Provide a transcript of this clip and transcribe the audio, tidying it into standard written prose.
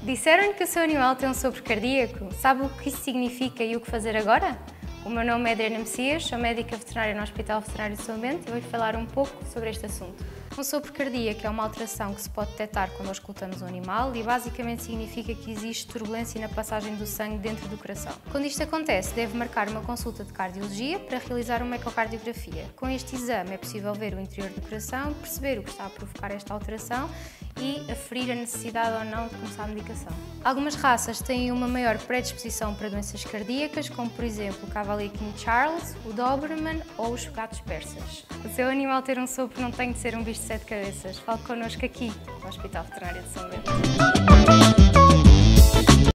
Disseram-lhe que o seu animal tem um sopro cardíaco. Sabe o que isso significa e o que fazer agora? O meu nome é Adriana Messias, sou médica veterinária no Hospital Veterinário de São Bento e vou-lhe falar um pouco sobre este assunto. Um sopro cardíaco é uma alteração que se pode detectar quando auscultamos um animal e basicamente significa que existe turbulência na passagem do sangue dentro do coração. Quando isto acontece, deve marcar uma consulta de cardiologia para realizar uma ecocardiografia. Com este exame é possível ver o interior do coração, perceber o que está a provocar esta alteração e aferir a necessidade ou não de começar a medicação. Algumas raças têm uma maior predisposição para doenças cardíacas, como por exemplo o Cavalier King Charles, o Doberman ou os gatos persas. O seu animal ter um sopro não tem de ser um bicho de 7 cabeças. Fale connosco aqui, no Hospital Veterinário de São Bento.